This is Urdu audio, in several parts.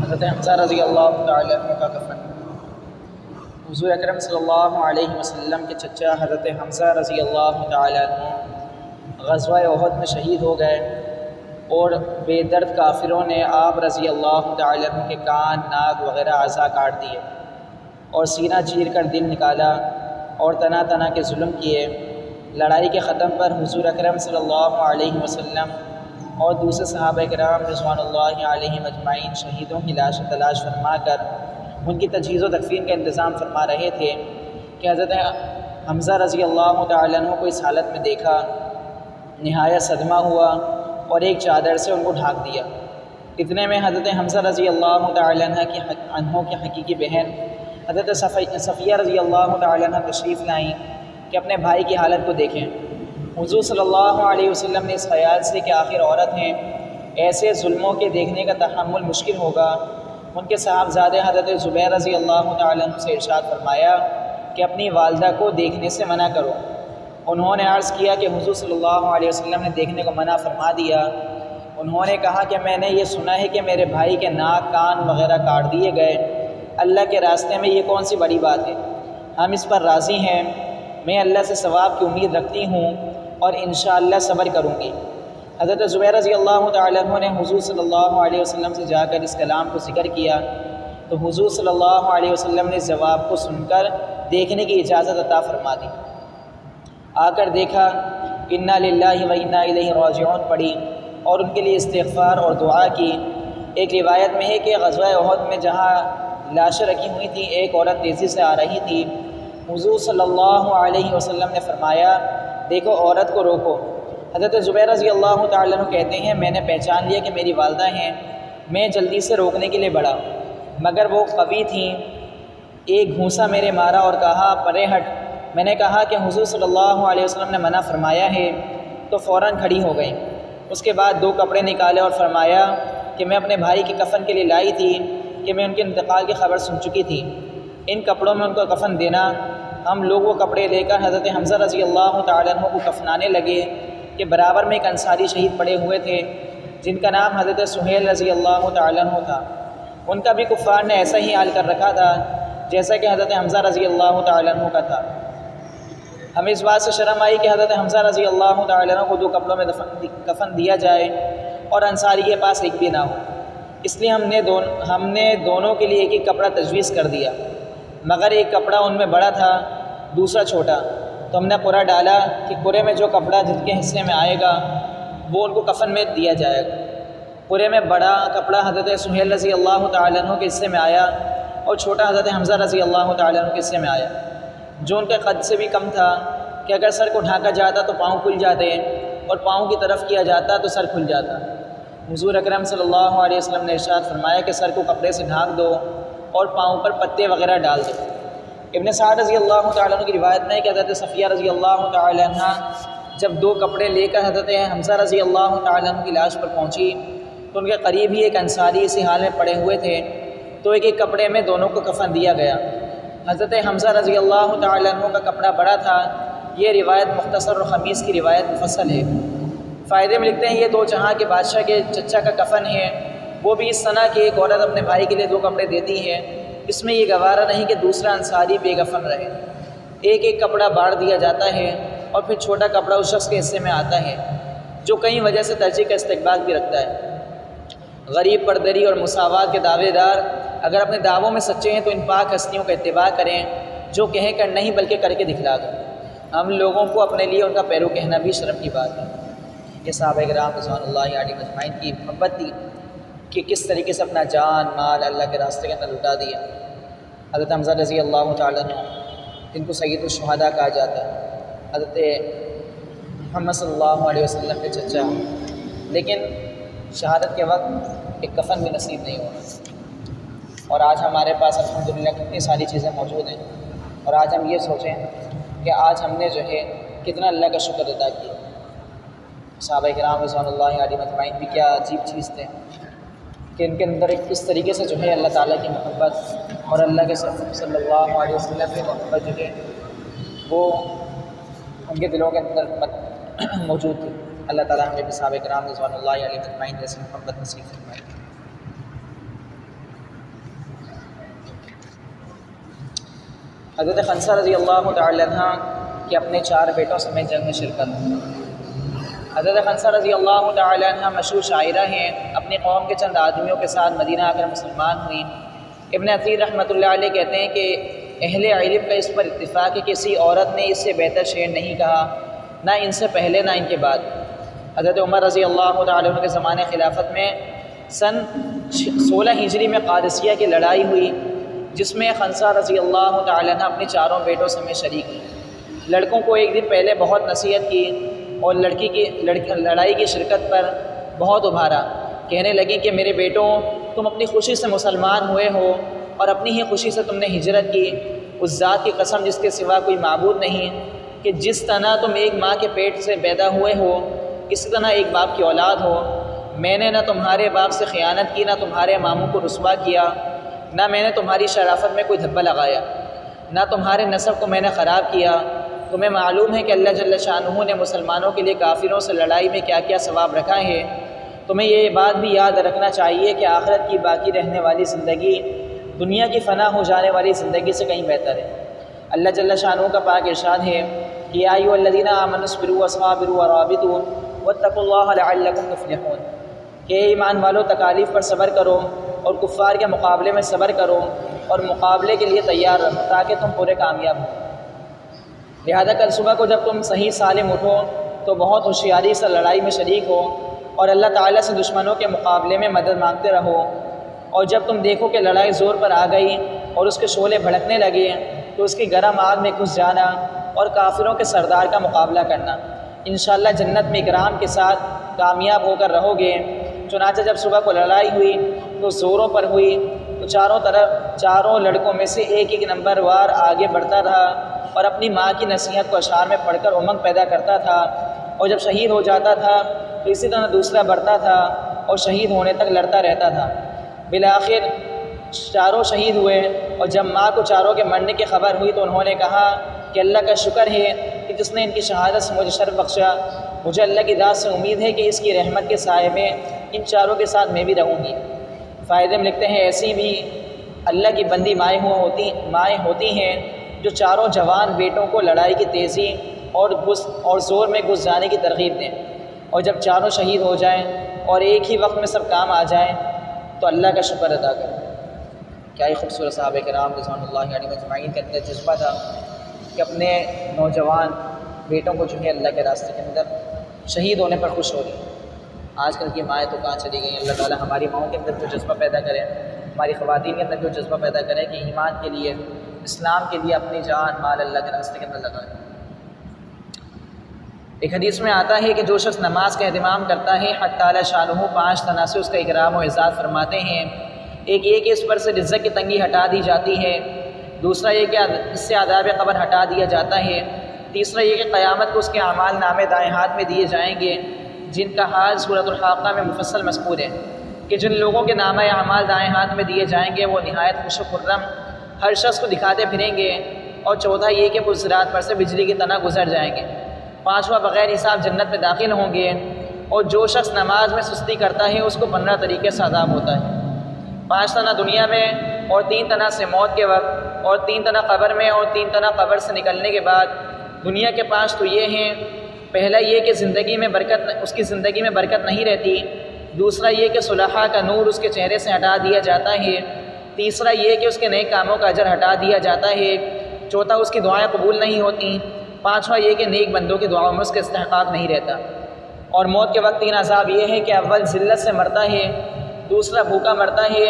حضرت حمزہ رضی اللہ تعالی عنہ کا کفن۔ حضور اکرم صلی اللہ علیہ وسلم کے چچا حضرت حمزہ رضی اللہ تعالی عنہ غزوہ احد میں شہید ہو گئے اور بے درد کافروں نے آپ رضی اللہ تعالی عنہ کے کان، ناک وغیرہ اعضاء کاٹ دیے اور سینہ چیر کر دل نکالا اور طرح طرح کے ظلم کیے۔ لڑائی کے ختم پر حضور اکرم صلی اللہ علیہ وسلم اور دوسرے صحابہ کرام رضوان اللہ علیہم اجمعین شہیدوں کی لاش تلاش فرما کر ان کی تجہیز و تکفین کا انتظام فرما رہے تھے کہ حضرت حمزہ رضی اللہ تعالیٰ عنہ کو اس حالت میں دیکھا، نہایت صدمہ ہوا اور ایک چادر سے ان کو ڈھانپ دیا۔ اتنے میں حضرت حمزہ رضی اللہ تعالیٰ عنہ کی حقیقی بہن حضرت صفیہ رضی اللہ تعالیٰ عنہ تشریف لائیں کہ اپنے بھائی کی حالت کو دیکھیں۔ حضور صلی اللہ علیہ وسلم نے اس خیال سے کہ آخر عورت ہیں، ایسے ظلموں کے دیکھنے کا تحمل مشکل ہوگا، ان کے صاحبزادے حضرت زبیر رضی اللہ تعالیٰ عنہ سے ارشاد فرمایا کہ اپنی والدہ کو دیکھنے سے منع کرو۔ انہوں نے عرض کیا کہ حضور صلی اللہ علیہ وسلم نے دیکھنے کو منع فرما دیا۔ انہوں نے کہا کہ میں نے یہ سنا ہے کہ میرے بھائی کے ناک، کان وغیرہ کاٹ دیے گئے، اللہ کے راستے میں یہ کون سی بڑی بات ہے، ہم اس پر راضی ہیں، میں اللہ سے ثواب کی امید رکھتی ہوں اور انشاءاللہ صبر کروں گی۔ حضرت زبیر رضی اللہ تعالیٰ عنہ نے حضور صلی اللہ علیہ وسلم سے جا کر اس کلام کو ذکر کیا تو حضور صلی اللہ علیہ وسلم نے اس جواب کو سن کر دیکھنے کی اجازت عطا فرما دی۔ آ کر دیکھا، انا للہ و انا الیہ راجعون پڑھی اور ان کے لیے استغفار اور دعا کی۔ ایک روایت میں ہے کہ غزوہ احد میں جہاں لاشیں رکھی ہوئی تھیں، ایک عورت تیزی سے آ رہی تھی۔ حضور صلی اللہ علیہ وسلم نے فرمایا، دیکھو عورت کو روکو۔ حضرت زبیر رضی اللہ تعالیٰ عنہ کہتے ہیں، میں نے پہچان لیا کہ میری والدہ ہیں، میں جلدی سے روکنے کے لیے بڑھا مگر وہ قوی تھیں۔ ایک گھونسا میرے مارا اور کہا، پرے ہٹ۔ میں نے کہا کہ حضور صلی اللہ علیہ وسلم نے منع فرمایا ہے، تو فوراً کھڑی ہو گئیں۔ اس کے بعد 2 کپڑے نکالے اور فرمایا کہ میں اپنے بھائی کے کفن کے لیے لائی تھی کہ میں ان کے انتقال کی خبر سن چکی تھی، ان کپڑوں میں ان کو کفن دینا۔ ہم لوگ وہ کپڑے لے کر حضرت حمزہ رضی اللہ تعالیٰ عنہ کو کفنانے لگے کہ برابر میں ایک انصاری شہید پڑے ہوئے تھے جن کا نام حضرت سہیل رضی اللہ تعالیٰ عنہ تھا۔ ان کا بھی کفار نے ایسا ہی حال کر رکھا تھا جیسا کہ حضرت حمزہ رضی اللہ تعالیٰ عنہ کا تھا۔ ہمیں اس بات سے شرم آئی کہ حضرت حمزہ رضی اللہ تعالیٰ عنہ کو 2 کپڑوں میں کفن دیا جائے اور انصاری کے پاس ایک بھی نہ ہو، اس لیے ہم نے دونوں کے لیے ایک کپڑا تجویز کر دیا، مگر ایک کپڑا ان میں بڑا تھا، دوسرا چھوٹا، تو ہم نے قرعہ ڈالا کہ قرعے میں جو کپڑا جن کے حصے میں آئے گا وہ ان کو کفن میں دیا جائے گا۔ قرعے میں بڑا کپڑا حضرت سہیل رضی اللہ تعالیٰ عنہ کے حصے میں آیا اور چھوٹا حضرت حمزہ رضی اللہ تعالیٰ عنہ کے حصے میں آیا، جو ان کے قد سے بھی کم تھا کہ اگر سر کو ڈھانکا جاتا تو پاؤں کھل جاتے اور پاؤں کی طرف کیا جاتا تو سر کھل جاتا۔ حضور اکرم صلی اللہ علیہ وسلم نے ارشاد فرمایا کہ سر کو کپڑے سے ڈھانک دو اور پاؤں پر پتے وغیرہ ڈال دو۔ ابن سعد رضی اللہ تعالیٰ عنہ کی روایت میں ہے کہ حضرت صفیہ رضی اللہ تعالیٰ عنہ جب 2 کپڑے لے کر حضرت حمزہ رضی اللہ تعالیٰ عنہ کی لاش پر پہنچی تو ان کے قریب ہی ایک انصاری اسی حال میں پڑے ہوئے تھے، تو ایک کپڑے میں دونوں کو کفن دیا گیا۔ حضرت حمزہ رضی اللہ تعالیٰ عنہ کا کپڑا بڑا تھا۔ یہ روایت مختصر اور خمیس کی روایت مفصل ہے۔ فائدے میں لکھتے ہیں، یہ 2 جہاں کے بادشاہ کے چچا کا کفن ہے، وہ بھی اس طرح کہ ایک عورت اپنے بھائی کے لیے 2 کپڑے دیتی ہے، اس میں یہ گوارا نہیں کہ دوسرا انصاری بے کفن رہے۔ ایک کپڑا باڑ دیا جاتا ہے اور پھر چھوٹا کپڑا اس شخص کے حصے میں آتا ہے جو کئی وجہ سے ترجیح کا استقبال بھی رکھتا ہے۔ غریب، پردری اور مساوات کے دعوے دار اگر اپنے دعووں میں سچے ہیں تو ان پاک ہستیوں کا اتباع کریں جو کہیں کر نہیں بلکہ کر کے دکھلا دیں۔ ہم لوگوں کو اپنے لیے ان کا پیرو کہنا بھی شرم کی بات ہے۔ یہ صحابہ کرام رضوان اللہ علیہ اجمعین کی محبت تھی کہ کس طریقے سے اپنا جان، مال اللہ کے راستے کے اندر لٹا دیا۔ حضرت حمزہ رضی اللہ تعالیٰ عنہ جن کو سید الشہداء کہا جاتا ہے، حضرت محمد صلی اللہ علیہ وسلم کے چچا، لیکن شہادت کے وقت ایک کفن بھی نصیب نہیں ہوا۔ اور آج ہمارے پاس الحمدللہ کتنی ساری چیزیں موجود ہیں، اور آج ہم یہ سوچیں کہ آج ہم نے جو ہے کتنا اللہ کا شکر ادا کیا۔ صحابہ کرام رضوان اللہ علیہ اجمعین بھی کیا عجیب چیز تھے کہ ان کے اندر ایک کس طریقے سے جو ہے اللہ تعالیٰ کی محبت اور اللہ کے صلی اللہ علیہ وسلم کی محبت جو ہے وہ ان کے دلوں کے اندر موجود تھی۔ اللہ تعالیٰ ہمیں بھی صحابہ کرام رضوان اللہ علیہ اجمعین جیسے محبت نصیب فرمائے۔ حضرت خنسہ رضی اللہ تعالی عنہ کے اپنے 4 بیٹوں سمیت جنگ میں شرکت۔ حضرت خنسہ رضی اللہ تعالی عنہ مشہور شاعرہ ہیں، اپنی قوم کے چند آدمیوں کے ساتھ مدینہ آ کر مسلمان ہوئی۔ ابن اثیر رحمۃ اللہ علیہ کہتے ہیں کہ اہل علم کا اس پر اتفاق ہے کہ کسی عورت نے اس سے بہتر شعر نہیں کہا، نہ ان سے پہلے نہ ان کے بعد۔ حضرت عمر رضی اللہ تعالی عنہ کے زمانے خلافت میں سن 16 ہجری میں قادسیہ کی لڑائی ہوئی، جس میں خنسہ رضی اللہ تعالی عنہ اپنے 4 بیٹوں سمیت شریک ہوئی۔ لڑکوں کو ایک دن پہلے بہت نصیحت کی اور لڑائی کی شرکت پر بہت ابھارا۔ کہنے لگی کہ میرے بیٹوں، تم اپنی خوشی سے مسلمان ہوئے ہو اور اپنی ہی خوشی سے تم نے ہجرت کی، اس ذات کی قسم جس کے سوا کوئی معبود نہیں، کہ جس طرح تم ایک ماں کے پیٹ سے پیدا ہوئے ہو اسی طرح ایک باپ کی اولاد ہو۔ میں نے نہ تمہارے باپ سے خیانت کی، نہ تمہارے ماموں کو رسوا کیا، نہ میں نے تمہاری شرافت میں کوئی دھبا لگایا، نہ تمہارے نسب کو میں نے خراب کیا۔ تمہیں معلوم ہے کہ اللہ جل شانہ نے مسلمانوں کے لیے کافروں سے لڑائی میں کیا کیا ثواب رکھا ہے۔ تمہیں یہ بات بھی یاد رکھنا چاہیے کہ آخرت کی باقی رہنے والی زندگی دنیا کی فنا ہو جانے والی زندگی سے کہیں بہتر ہے۔ اللہ جل شانہ کا پاک ارشاد ہے کہ یا ایھا الذین آمنوا اصبروا وصابروا ورابطوا واتقوا اللہ لعلکم تفلحون، کہ ایمان والو تکالیف پر صبر کرو اور کفار کے مقابلے میں صبر کرو اور مقابلے کے لیے تیار رہو تاکہ تم پورے کامیاب ہو۔ لہذا کل صبح کو جب تم صحیح سالم اٹھو تو بہت ہوشیاری سے لڑائی میں شریک ہو اور اللہ تعالیٰ سے دشمنوں کے مقابلے میں مدد مانگتے رہو، اور جب تم دیکھو کہ لڑائی زور پر آ گئی اور اس کے شعلے بھڑکنے لگے تو اس کی گرم آگ میں گھس جانا اور کافروں کے سردار کا مقابلہ کرنا۔ انشاءاللہ جنت میں اکرام کے ساتھ کامیاب ہو کر رہو گے۔ چنانچہ جب صبح کو لڑائی ہوئی تو زوروں پر ہوئی تو چاروں لڑکوں میں سے ایک نمبر وار آگے بڑھتا رہا اور اپنی ماں کی نصیحت کو اشعار میں پڑھ کر امنگ پیدا کرتا تھا، اور جب شہید ہو جاتا تھا تو اسی طرح دوسرا بڑھتا تھا اور شہید ہونے تک لڑتا رہتا تھا۔ بالآخر چاروں شہید ہوئے، اور جب ماں کو چاروں کے مرنے کی خبر ہوئی تو انہوں نے کہا کہ اللہ کا شکر ہے کہ جس نے ان کی شہادت سے مجھے شرف بخشا۔ مجھے اللہ کی ذات سے امید ہے کہ اس کی رحمت کے سائے میں ان چاروں کے ساتھ میں بھی رہوں گی۔ فائدے میں لکھتے ہیں ایسی بھی اللہ کی بندی مائیں ہوتی ہیں جو چاروں جوان بیٹوں کو لڑائی کی تیزی اور زور میں گھس جانے کی ترغیب دیں، اور جب چاروں شہید ہو جائیں اور ایک ہی وقت میں سب کام آ جائیں تو اللہ کا شکر ادا کریں۔ کیا ہی خوبصورت صحابہ کرام رضوان اللہ علیہ اجمعین کا اندر جذبہ تھا کہ اپنے نوجوان بیٹوں کو جو ہے اللہ کے راستے کے اندر شہید ہونے پر خوش ہو رہی ہیں۔ آج کل کی مائیں تو کہاں چلی گئی؟ اللہ تعالیٰ ہماری ماؤں کے اندر جو جذبہ پیدا کرے، ہماری خواتین کے اندر جو جذبہ پیدا کرے کہ ایمان کے لیے، اسلام کے لیے اپنی جان مال اللہ کے راستے کے اندر لگائیں۔ ایک حدیث میں آتا ہے کہ جو شخص نماز کا اہتمام کرتا ہے حق تعالیٰ شانہ 5 طرح سے اس کا اکرام و اعزاز فرماتے ہیں۔ ایک یہ کہ اس پر سے رزق کی تنگی ہٹا دی جاتی ہے، دوسرا یہ کہ اس سے عذاب قبر ہٹا دیا جاتا ہے، تیسرا یہ کہ قیامت کو اس کے اعمال نامے دائیں ہاتھ میں دیے جائیں گے، جن کا حال سورۃ الحاقہ میں مفصل مذکور ہے کہ جن لوگوں کے نامہ اعمال دائیں ہاتھ میں دیے جائیں گے وہ نہایت خوش و خرم ہر شخص کو دکھاتے پھریں گے، اور چوتھا یہ کہ وہ صراط پر سے بجلی کی طرح گزر جائیں گے، پانچواں بغیر حساب جنت میں داخل ہوں گے، اور جو شخص نماز میں سستی کرتا ہے اس کو 15 طریقے سے عذاب ہوتا ہے، 5 طرح دنیا میں اور 3 طرح سے موت کے وقت اور 3 طرح قبر میں اور 3 طرح قبر سے نکلنے کے بعد۔ دنیا کے 5 تو یہ ہیں، پہلا یہ کہ اس کی زندگی میں برکت نہیں رہتی، دوسرا یہ کہ صلحاء کا نور اس کے چہرے سے ہٹا دیا جاتا ہے، تیسرا یہ کہ اس کے نیک کاموں کا اجر ہٹا دیا جاتا ہے، چوتھا اس کی دعائیں قبول نہیں ہوتی، پانچواں یہ کہ نیک بندوں کی دعاؤں میں اس کا استحقاق نہیں رہتا۔ اور موت کے وقت 3 عذاب یہ ہے کہ اول ذلت سے مرتا ہے، دوسرا بھوکا مرتا ہے،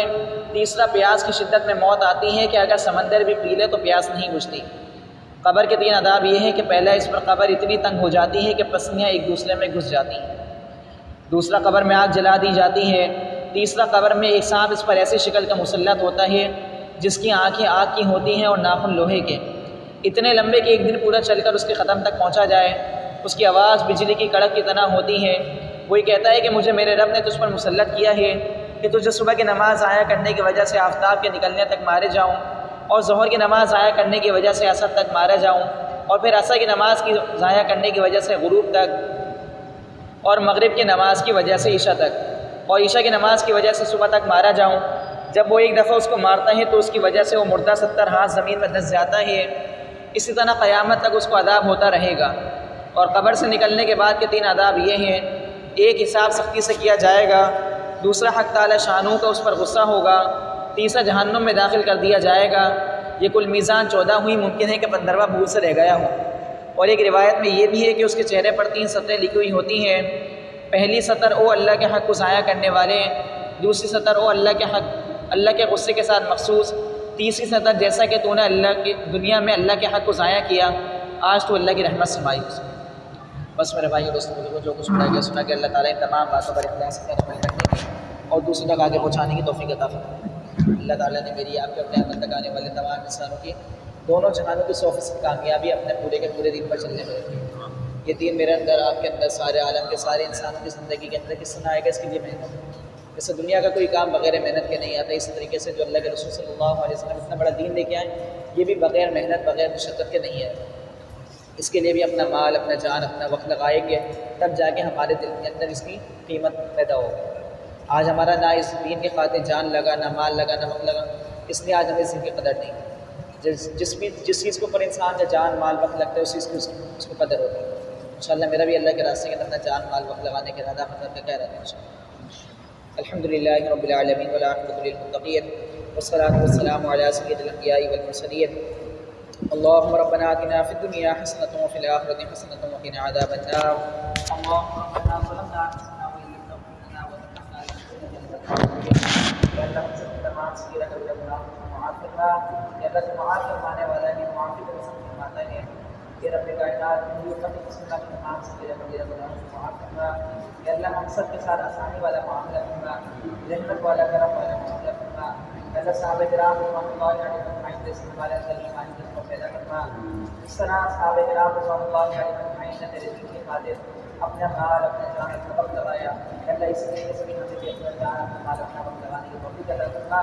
تیسرا پیاس کی شدت میں موت آتی ہے کہ اگر سمندر بھی پی لے تو پیاس نہیں بجھتی۔ قبر کے 3 عذاب یہ ہے کہ پہلا اس پر قبر اتنی تنگ ہو جاتی ہے کہ پسلیاں ایک دوسرے میں گھس جاتی ہیں، دوسرا قبر میں آگ جلا دی جاتی ہے، تیسرا قبر میں ایک سانپ اس پر ایسی شکل کا مسلط ہوتا ہے جس کی آنکھیں آگ کی ہوتی ہیں اور ناخن لوہے کے، اتنے لمبے کہ ایک دن پورا چل کر اس کے ختم تک پہنچا جائے، اس کی آواز بجلی کی کڑک کی طرح ہوتی ہے، وہی کہتا ہے کہ مجھے میرے رب نے تجھ پر مسلط کیا ہے کہ تجھے صبح کی نماز ضائع کرنے کی وجہ سے آفتاب کے نکلنے تک مارے جاؤں، اور ظہر کی نماز ضائع کرنے کی وجہ سے عصر تک مارا جاؤں، اور پھر عصر کی نماز کی ضائع کرنے کی وجہ سے غروب تک، اور مغرب کی نماز کی وجہ سے عشاء تک، اور عشاء کی نماز کی وجہ سے صبح تک مارا جاؤں، جب وہ ایک دفعہ اس کو مارتا ہے تو اس کی وجہ سے وہ مردہ 70 ہاتھ زمین میں دھس جاتا ہے، اسی طرح قیامت تک اس کو عذاب ہوتا رہے گا۔ اور قبر سے نکلنے کے بعد کے 3 عذاب یہ ہیں: ایک، حساب سختی سے کیا جائے گا، دوسرا، حق تعالی شانوں کا اس پر غصہ ہوگا، تیسرا، جہنم میں داخل کر دیا جائے گا۔ یہ کل میزان 14 ہوئی، ممکن ہے کہ 15واں بھول سے رہ گیا ہو۔ اور ایک روایت میں یہ بھی ہے کہ اس کے چہرے پر 3 سطریں لکھی ہوئی ہوتی ہیں۔ پہلی سطر: او اللہ کے حق کو ضائع کرنے والے۔ دوسری سطر: او اللہ کے غصے کے ساتھ مخصوص۔ تیسری سطر: جیسا کہ تو نے دنیا میں اللہ کے حق کو ضائع کیا، آج تو اللہ کی رحمت سے مایوس۔ بس میرے بھائیو دوستوں بزرگوں، جو کچھ پڑھا گیا سنا کہ اللہ تعالیٰ ان تمام باتوں پر اخلاص سے عمل کرنے کی اور دوسرے تک آگے پہنچانے کی توفیق عطا فرمائے۔ اللہ تعالیٰ نے میری آپ کے اور قیامت تک آنے والے تمام انسانوں کی دونوں جہانوں کی 100% کامیابی اپنے پورے کے پورے دین پر چلنے میں رکھی۔ یہ دین میرے اندر، آپ کے اندر، سارے عالم کے سارے انسانوں کی زندگی کے اندر کس طرح آئے گا، اس کے لیے محنت۔ جیسے دنیا کا کوئی کام بغیر محنت کے نہیں آتا، اسی طریقے سے جو اللہ کے رسول صلی اللہ علیہ وسلم اتنا بڑا دین لے کے آئے، یہ بھی بغیر محنت، بغیر مشقت کے نہیں ہے۔ اس کے لیے بھی اپنا مال، اپنا جان، اپنا وقت لگائیں گے، تب جا کے ہمارے دل کے اندر اس کی قیمت پیدا ہوگی۔ آج ہمارا نہ اس دین کی خاطر جان لگا، نہ مال لگا، نہ وقت لگا، اس لیے آج ہمیں اس دین کی قدر نہیں۔ جس چیز کے اوپر انسان کا جان، مال، وقت لگتا ہے، اس چیز کی اس کو قدر ہوتی ہے۔ انشاءاللہ میرا بھی اللہ کے راستے کے اندر اپنا جان، مال، وقت لگانے کے ارادہ کا کہہ رہا ہے انشاءاللہ۔ الحمدللہ رب العالمین والعاقبۃ للمتقین والصلاۃ والسلام علی سید الانبیاء والمرسلین۔ اللهم ربنا آتنا في الدنيا حسنة وفي الآخرة حسنة وقنا عذاب النار۔ اللهم ربنا ظلمنا أنفسنا وإن لم تغفر لنا وترحمنا لنكونن من الخاسرين۔ یا اللہ ہم سب کی تمام صغیرہ کبیرہ گناہوں کو معاف فرما۔ یا اللہ تو معاف فرمانے والا ہے، معافی کا رزق فرماتا ہے۔ یا رب کائنات، مجھے اپنی قسم کا تمام صغیرہ کبیرہ گناہوں کو معاف فرما۔ یا اللہ ہم سب کے ساتھ آسانی والا معاملہ فرما، رحمت والا، کرم والا معاملہ فرما۔ اللہ صحابہ کرام رضوان اللہ علیہم اجمعین جیسے ہمارے اندر ایمان کی قوت پیدا کرنا، اس طرح صحابہ کرام رضوان اللہ علیہم اجمعین نے تیرے دین کی خاطر اپنا مال، اپنا جان، اپنا وقت لگایا۔ اللہ اس طریقے سے بھی ہمیں بھی اپنا جان، اپنا مال، اپنا وقت لگانے کی توفیق عطا کرنا۔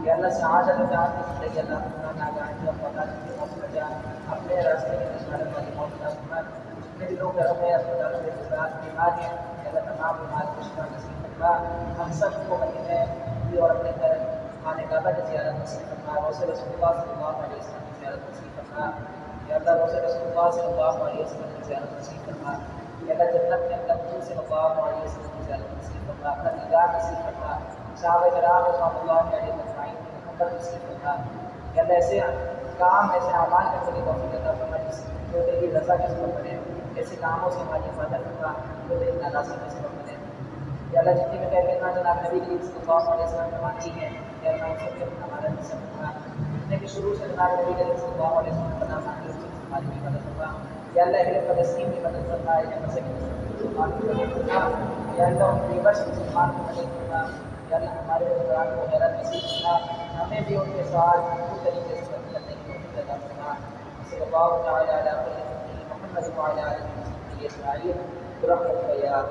یا اللہ سعادت و جان کی زندگی اللہ تعالیٰ نہ جان کی موت کی موت میں جان، اپنے راستے میں نشانت والی موت عطا کرنا۔ جتنے بھی لوگ گھروں میں اسپتالوں میں جذبات بیمار ہیں، اللہ تمام بیمار کو شفا نصیب کرنا۔ ہم سب کو مدینے اور اپنے گھر خانہ کعبہ کی زیارت نصیب کرنا، روضہ رسول اللہ صلی اللہ علیہ وسلم کی زیارت نصیب کرنا۔ یا اللہ روضہ رسول اللہ صلی اللہ علیہ وسلم کی زیارت نصیب کرنا۔ یا اللہ جنت کے اندر رسول صلی اللہ علیہ وسلم کی زیارت نصیب کرنا، اپنا دیدار نصیب کرنا، صحابہ کرام رضوان اللہ علیہ اجمعین کی محبت نصیب کرنا۔ یا اللہ ایسے کام، ایسے اعمال کرنے کی توفیق عطا فرما جو تیری رضا کے سبب بنے، ایسے کاموں سے ہماری حفاظت کرنا جو تیری ناراضی کے سبب بنے۔ یا اللہ جتنی بھی کہنا جناب نبی کریم صلی اللہ علیہ وسلم فرماتی ہے، یا اللہ ان سب کے اپنا ہمارا نصیب کرنا۔ جتنے بھی شروع سے جناب نبی کریم صلی اللہ علیہ وسلم کا نام آنے سے ہماری بھی مدد کرنا۔ یا اللہ اہل فلسطین کی مدد کرنا، یا مسجد مسلمان کی مدد کرنا، یا اللہ ان ریورس مسلمان کی مدد کرنا۔ یا اللہ ہمارے حضرات کو غیرت نصیب کرنا، ہمیں بھی ان کے ساتھ پوری طریقے سے مدد کرنے کی توفیق عطا فرما۔ صلی اللہ تعالیٰ علیہ محمد وعلی آلہ محمد اجمعین برحمتک یا